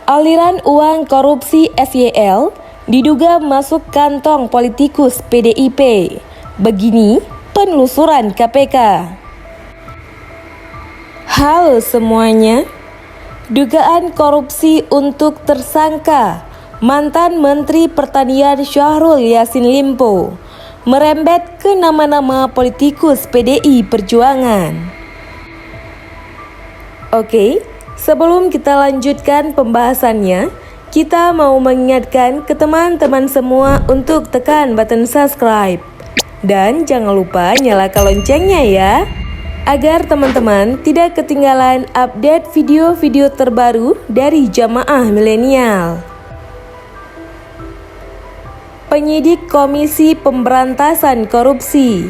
Aliran uang korupsi SYL diduga masuk kantong politikus PDIP. Begini penelusuran KPK. Halo semuanya, dugaan korupsi untuk tersangka mantan Menteri Pertanian Syahrul Yassin Limpo merembet ke nama-nama politikus PDI Perjuangan. Oke, sebelum kita lanjutkan pembahasannya, kita mau mengingatkan ke teman-teman semua untuk tekan button subscribe. Dan jangan lupa nyalakan loncengnya ya, agar teman-teman tidak ketinggalan update video-video terbaru dari Jamaah Milenial. Penyidik Komisi Pemberantasan Korupsi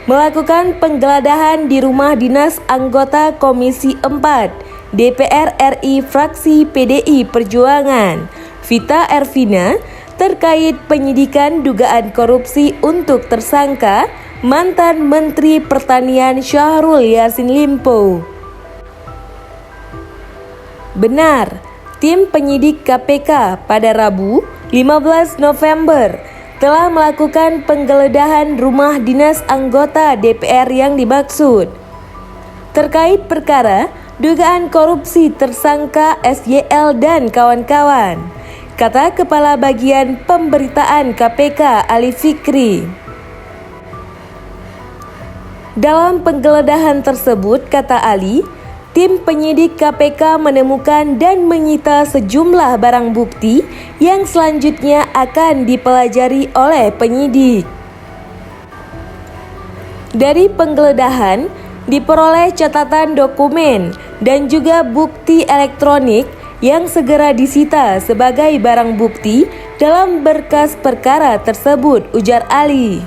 melakukan penggeledahan di rumah dinas anggota Komisi 4 DPR RI fraksi PDI Perjuangan, Vita Ervina, terkait penyidikan dugaan korupsi untuk tersangka mantan Menteri Pertanian Syahrul Yassin Limpo. Benar, tim penyidik KPK pada Rabu 15 November telah melakukan penggeledahan rumah dinas anggota DPR yang dimaksud terkait perkara dugaan korupsi tersangka SYL dan kawan-kawan, kata Kepala Bagian Pemberitaan KPK Ali Fikri. Dalam penggeledahan tersebut, kata Ali, tim penyidik KPK menemukan dan menyita sejumlah barang bukti yang selanjutnya akan dipelajari oleh penyidik. Dari penggeledahan, diperoleh catatan dokumen dan juga bukti elektronik yang segera disita sebagai barang bukti dalam berkas perkara tersebut, ujar Ali.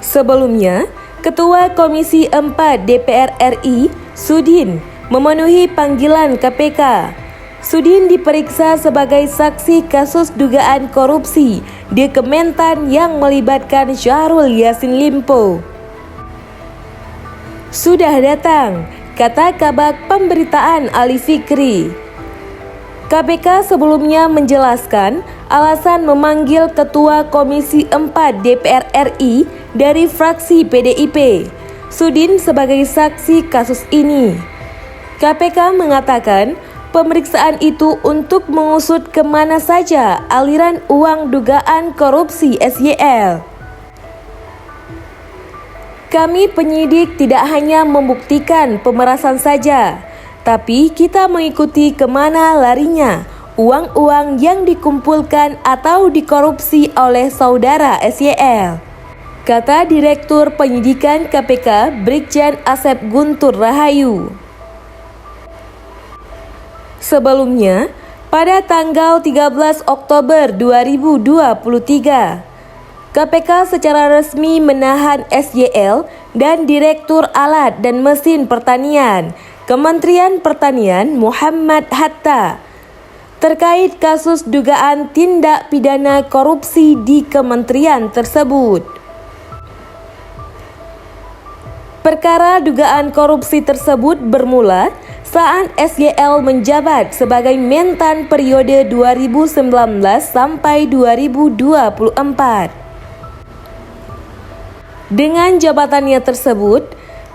Sebelumnya, Ketua Komisi 4 DPR RI, Sudin, memenuhi panggilan KPK. Sudin diperiksa sebagai saksi kasus dugaan korupsi di Kementan yang melibatkan Syahrul Yassin Limpo. Sudah datang, kata Kabag Pemberitaan Ali Fikri. KPK sebelumnya menjelaskan alasan memanggil Ketua Komisi 4 DPR RI dari fraksi PDIP, Sudin, sebagai saksi kasus ini. KPK mengatakan pemeriksaan itu untuk mengusut kemana saja aliran uang dugaan korupsi SYL. Kami penyidik tidak hanya membuktikan pemerasan saja, tapi kita mengikuti kemana larinya uang-uang yang dikumpulkan atau dikorupsi oleh saudara SYL, kata Direktur Penyidikan KPK Brigjen Asep Guntur Rahayu. Sebelumnya, pada tanggal 13 Oktober 2023, KPK secara resmi menahan SYL dan Direktur Alat dan Mesin Pertanian Kementerian Pertanian Muhammad Hatta terkait kasus dugaan tindak pidana korupsi di kementerian tersebut. Perkara dugaan korupsi tersebut bermula saat SYL menjabat sebagai Mentan periode 2019 sampai 2024. Dengan jabatannya tersebut,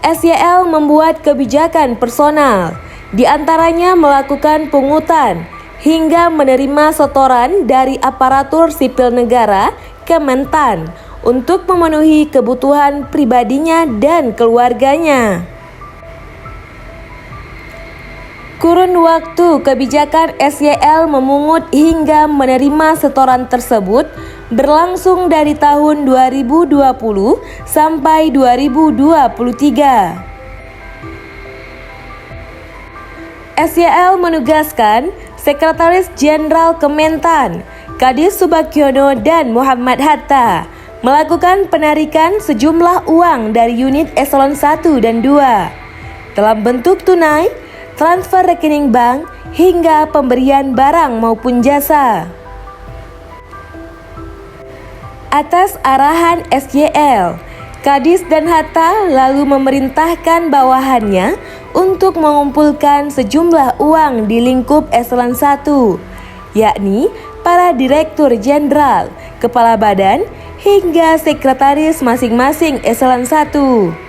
SYL membuat kebijakan personal, di antaranya melakukan pungutan hingga menerima setoran dari aparatur sipil negara Kementan untuk memenuhi kebutuhan pribadinya dan keluarganya. Kurun waktu kebijakan SYL memungut hingga menerima setoran tersebut berlangsung dari tahun 2020 sampai 2023. SYL menugaskan Sekretaris Jenderal Kementan, Kadis Subagiono dan Muhammad Hatta melakukan penarikan sejumlah uang dari unit eselon 1 dan 2 dalam bentuk tunai, transfer rekening bank, hingga pemberian barang maupun jasa. Atas arahan SYL, Kadis dan Hatta lalu memerintahkan bawahannya untuk mengumpulkan sejumlah uang di lingkup eselon 1, yakni para direktur jenderal, kepala badan, hingga sekretaris masing-masing eselon 1.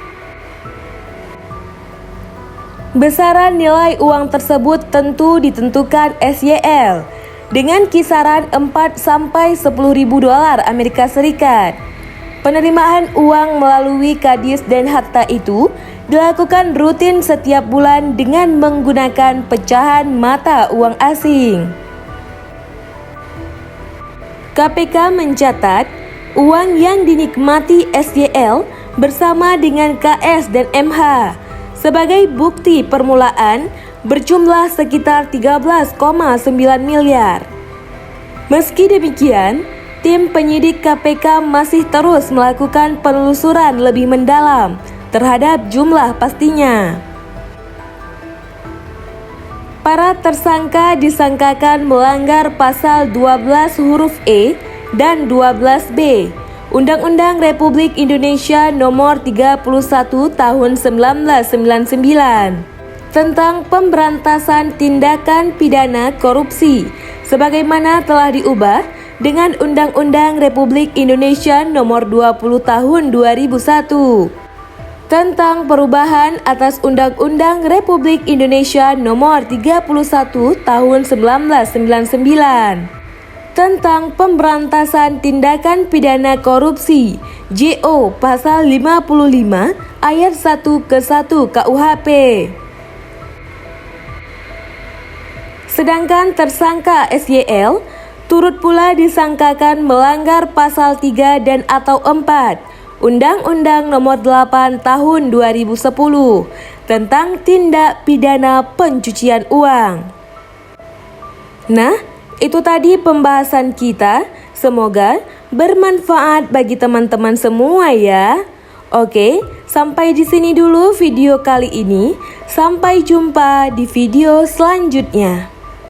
Besaran nilai uang tersebut tentu ditentukan SYL dengan kisaran 4 sampai 10.000 dolar Amerika Serikat. Penerimaan uang melalui Kadis dan Hatta itu dilakukan rutin setiap bulan dengan menggunakan pecahan mata uang asing. KPK mencatat uang yang dinikmati SYL bersama dengan KS dan MH sebagai bukti permulaan berjumlah sekitar 13,9 miliar. Meski demikian, tim penyidik KPK masih terus melakukan penelusuran lebih mendalam terhadap jumlah pastinya. Para tersangka disangkakan melanggar pasal 12 huruf E dan 12B Undang-Undang Republik Indonesia Nomor 31 Tahun 1999 tentang pemberantasan tindakan pidana korupsi sebagaimana telah diubah dengan Undang-Undang Republik Indonesia Nomor 20 Tahun 2001 tentang perubahan atas Undang-Undang Republik Indonesia Nomor 31 Tahun 1999 tentang pemberantasan tindakan pidana korupsi JO pasal 55 ayat 1 ke 1 KUHP. Sedangkan tersangka SYL turut pula disangkakan melanggar pasal 3 dan atau 4 Undang-Undang Nomor 8 Tahun 2010 tentang tindak pidana pencucian uang. Nah, itu tadi pembahasan kita. Semoga bermanfaat bagi teman-teman semua ya. Oke, sampai di sini dulu video kali ini. Sampai jumpa di video selanjutnya.